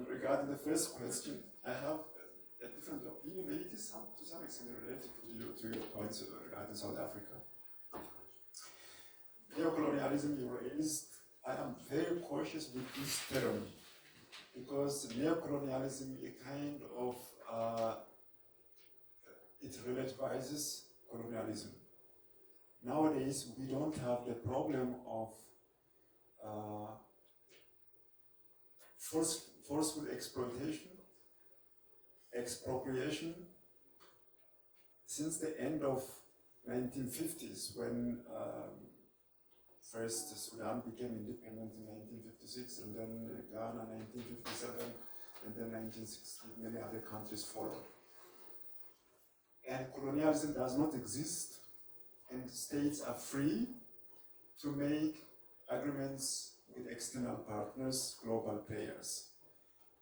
regarding the first question, I have a different opinion. Maybe it is to some extent related to your points regarding South Africa. Neocolonialism you raised, I am very cautious with this term because neocolonialism is kind of, it relativizes colonialism. Nowadays, we don't have the problem of forceful exploitation, expropriation. Since the end of 1950s, when first Sudan became independent in 1956, and then Ghana 1957, and then 1960, many other countries followed. And colonialism does not exist, and states are free to make agreements with external partners, global players.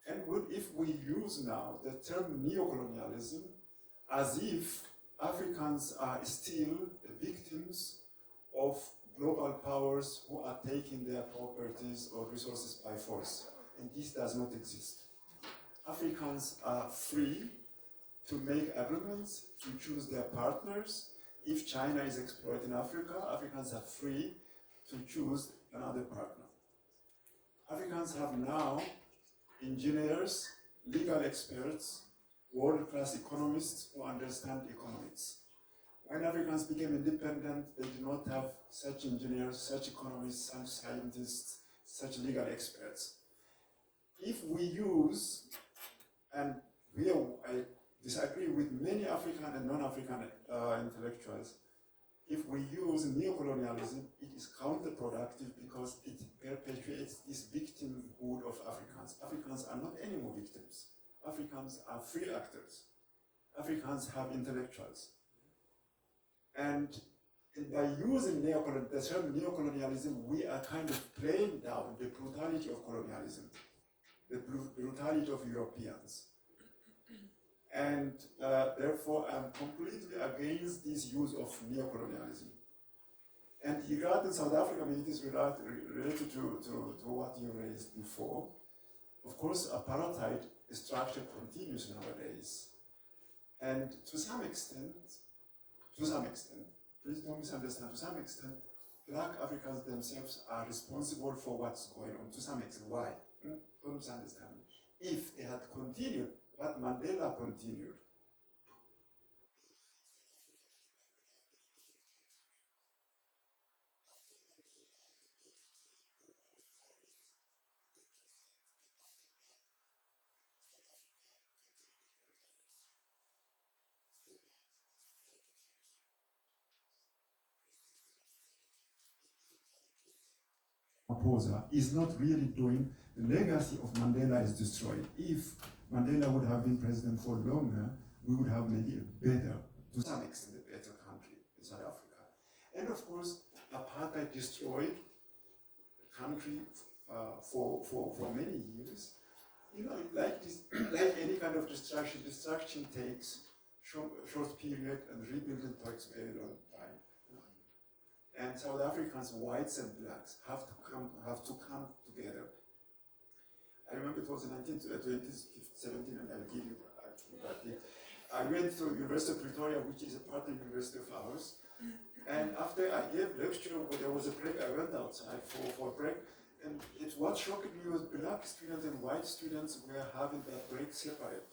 And if we use now the term neocolonialism as if Africans are still the victims of global powers who are taking their properties or resources by force, and this does not exist. Africans are free to make agreements, to choose their partners. If China is exploiting Africa, Africans are free to choose another partner. Africans have now engineers, legal experts, world-class economists who understand economics. When Africans became independent, they did not have such engineers, such economists, such scientists, such legal experts. If we use, and here I disagree with many African and non-African intellectuals, if we use neocolonialism, it is counterproductive because it perpetuates this victimhood of Africans. Africans are not anymore victims. Africans are free actors. Africans have intellectuals. And by using the term neocolonialism, we are kind of playing down the brutality of colonialism, the brutality of Europeans. And therefore, I'm completely against this use of neocolonialism. And regarding South Africa, I mean, it is related to what you raised before. Of course, apartheid structure continues nowadays. And to some extent, please don't misunderstand, to some extent, Black Africans themselves are responsible for what's going on, to some extent. Why? Don't misunderstand. If they had continued what Mandela continued, Ramaphosa is not really doing, the legacy of Mandela is destroyed. If Mandela would have been president for longer, we would have maybe a better, to some extent, a better country in South Africa. And of course, apartheid destroyed the country for many years. You know, like this, like any kind of destruction takes short period, and rebuilding takes a very long time. And South Africans, whites and blacks, have to come together. I remember it was in 2017, and I'll give you that. I went to University of Pretoria, which is a partner university of ours. And after I gave lecture, when there was a break, I went outside for a break. And what shocked me was black students and white students were having their break separate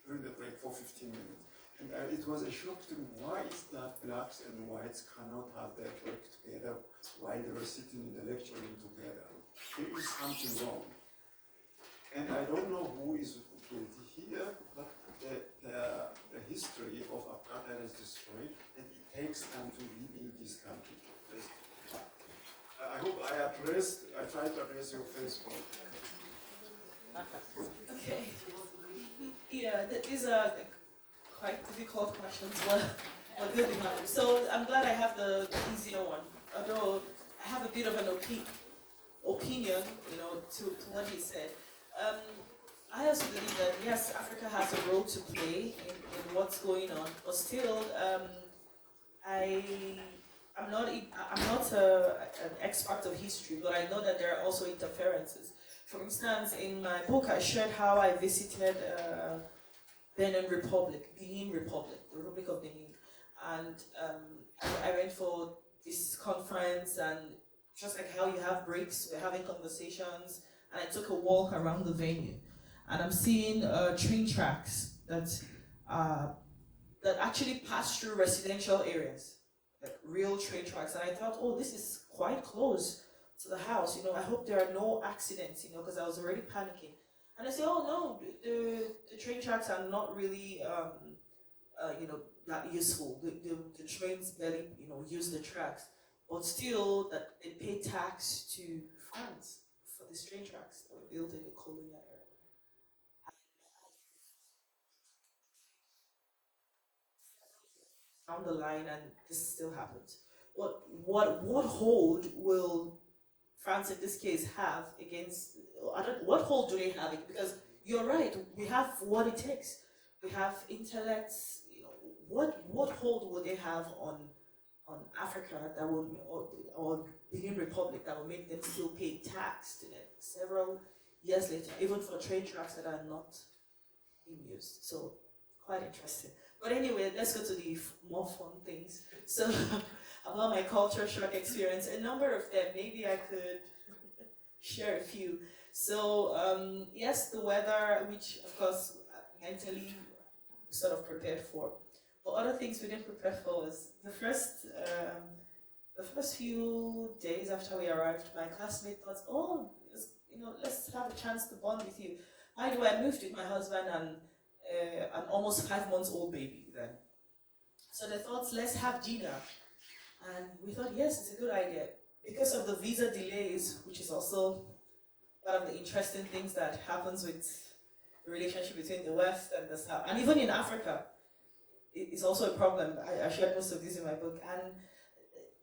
during the break for 15 minutes. And it was a shock to me. Why is that blacks and whites cannot have their break together while they were sitting in the lecture room together? There is something wrong. And I don't know who is guilty here, but the history of apartheid is destroyed, and it takes time to rebuild this country. I hope I tried to address your first point. Okay. Yeah, these are quite difficult questions, but good enough. So I'm glad I have the easier one, although I have a bit of an opinion, to what he said. I also believe that yes, Africa has a role to play in what's going on, but still, I'm not an expert of history, but I know that there are also interferences. For instance, in my book, I shared how I visited Benin Republic, the Republic of Benin, and I went for this conference, and just like how you have breaks, we're having conversations, and I took a walk around the venue, and I'm seeing train tracks that actually pass through residential areas, like real train tracks, and I thought, oh, this is quite close to the house, I hope there are no accidents, because I was already panicking. And I say, oh no, the train tracks are not really, that useful. The trains barely, use the tracks, but still that they pay tax to France for these train tracks that were built in the colonial era. Down the line, and this still happens. What hold will France in this case have against, what hold do they have? Because you're right, we have what it takes. We have intellects, what hold will they have on Africa that will, or Benin Republic that will make them still pay tax to them several years later, even for train tracks that are not being used. So quite interesting. But anyway, let's go to the more fun things. So about my culture shock experience, a number of them, maybe I could share a few. So yes, the weather, which of course mentally sort of prepared for. But other things we didn't prepare for was the first few days after we arrived, my classmate thought, oh, let's have a chance to bond with you. By the way, I moved with my husband and an almost 5 months old baby then. So they thought, let's have dinner. And we thought, yes, it's a good idea. Because of the visa delays, which is also one of the interesting things that happens with the relationship between the West and the South. And even in Africa, it's also a problem. I shared most of this in my book. And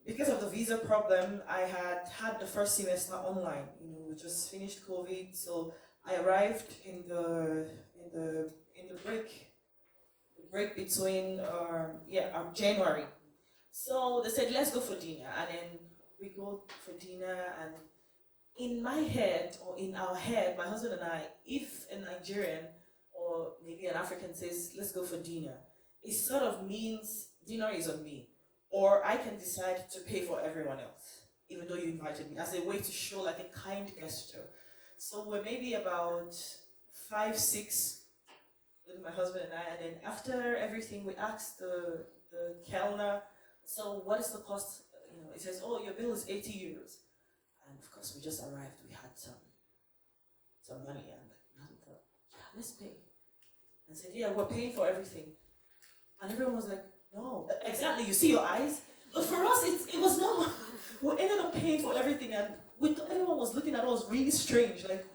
because of the visa problem, I had the first semester online. We just finished COVID, so I arrived in the break between January. So they said, let's go for dinner, and then we go for dinner, and in my head, or in our head, my husband and I, if a Nigerian or maybe an African says, let's go for dinner, it sort of means dinner is on me, or I can decide to pay for everyone else, even though you invited me, as a way to show like a kind gesture. So we're maybe about 5, 6 with my husband and I, and then after everything, we asked the Kellner, so what is the cost? It says, oh, your bill is 80 euros. And of course, we just arrived, we had some money, and I thought, yeah, let's pay. And said, yeah, we're paying for everything. And everyone was like, no, exactly, you see your eyes? But for us, it was normal. We ended up paying for everything, and everyone was looking at us really strange, like,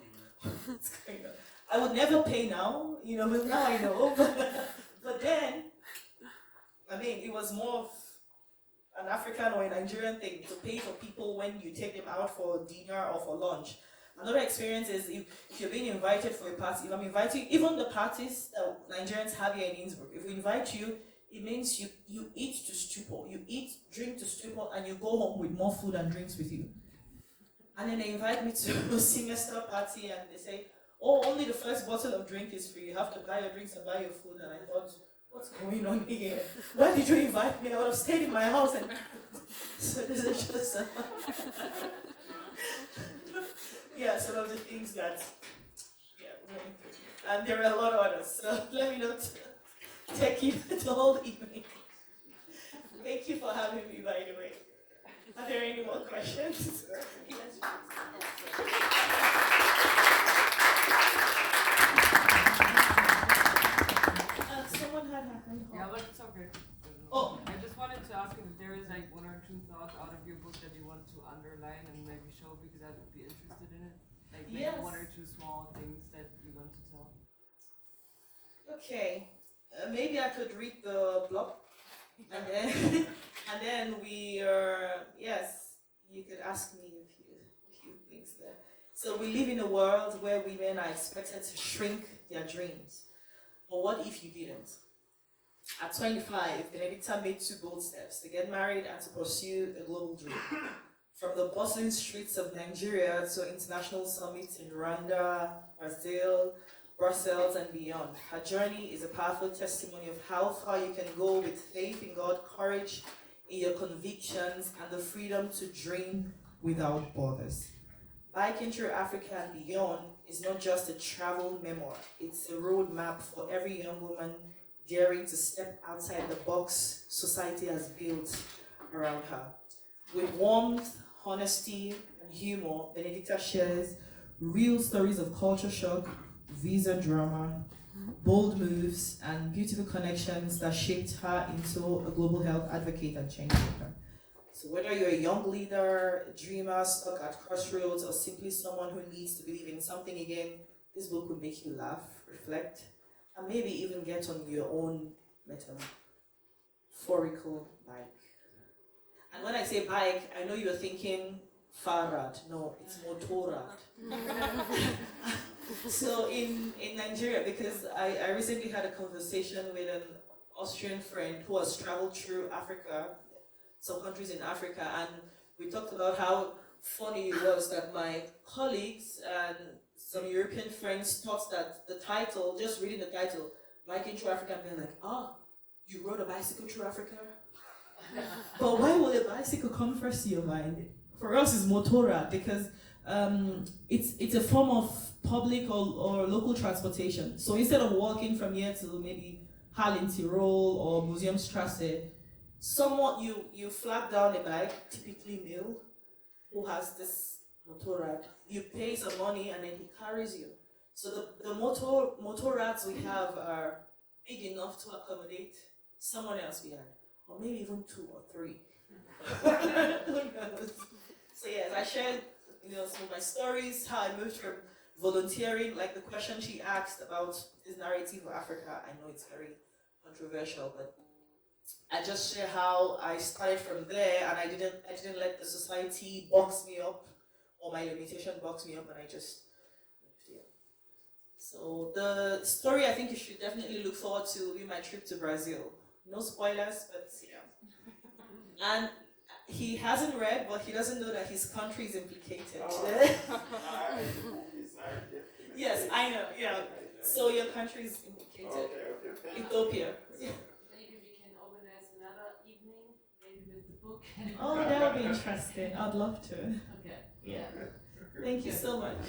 what's going on? I would never pay now, but now I know. But then, it was more of an African or a Nigerian thing to pay for people when you take them out for dinner or for lunch. Another experience is if you're being invited for a party, if I'm inviting, even the parties that Nigerians have here in Innsbruck, if we invite you, it means you eat to stupor, you eat, drink to stupor, and you go home with more food and drinks with you. And then they invite me to a semester party, and they say, oh, only the first bottle of drink is free. You have to buy your drinks and buy your food. And I thought, what's going on here? Why did you invite me? I would have stayed in my house. And so this is just some of the things that and there are a lot of others. So let me not take you the whole evening. Thank you for having me, by the way. Are there any more questions? Yes. Someone had a hand. Yeah, but it's okay. Oh. I just wanted to ask if there is like 1 or 2 thoughts out of your book that you want to underline and maybe show, because I would be interested in it. Like maybe 1 or 2 small things that you want to tell. Okay. Maybe I could read the blog, and then we you could ask me a few things there. So we live in a world where women are expected to shrink their dreams. But what if you didn't? At 25, Benedicta made 2 bold steps: to get married and to pursue a global dream. From the bustling streets of Nigeria to international summits in Rwanda, Brazil, Brussels, and beyond. Her journey is a powerful testimony of how far you can go with faith in God, courage in your convictions, and the freedom to dream without borders. Biking through Africa and beyond is not just a travel memoir, it's a roadmap for every young woman daring to step outside the box society has built around her. With warmth, honesty, and humor, Benedicta shares real stories of culture shock, visa drama, bold moves, and beautiful connections that shaped her into a global health advocate and change maker. So whether you're a young leader, a dreamer stuck at crossroads, or simply someone who needs to believe in something again, this book will make you laugh, reflect, and maybe even get on your own metaphorical bike. And when I say bike, I know you're thinking Farad. No, it's Motorrad. So in Nigeria, because I recently had a conversation with an Austrian friend who has traveled through Africa, some countries in Africa, and we talked about how funny it was that my colleagues and some European friends thought that the title, just reading the title, Biking Through Africa, and being like, you rode a bicycle through Africa? But why would a bicycle come first to your mind? For us, it's Motorrad, because it's a form of public or local transportation. So instead of walking from here to maybe Harlem Tirol or Museumstrasse, somewhat you flag down a bike, typically male, who has this Motorrad. You pay some money and then he carries you. So the Motorrads we have are big enough to accommodate someone else behind, or maybe even 2 or 3. So yes, I shared some of my stories, how I moved from volunteering, like the question she asked about this narrative of Africa. I know it's very controversial, but I just share how I started from there, and I didn't let the society box me up or my limitation box me up, and I just moved here. So the story I think you should definitely look forward to will be my trip to Brazil. No spoilers, but yeah. And he hasn't read, but he doesn't know that his country is implicated. Yes, I know. Yeah. So your country is implicated. Ethiopia. Yeah. Maybe we can organize another evening, maybe with the book. Oh, that would be interesting. I'd love to. Okay. Yeah. Thank you so much.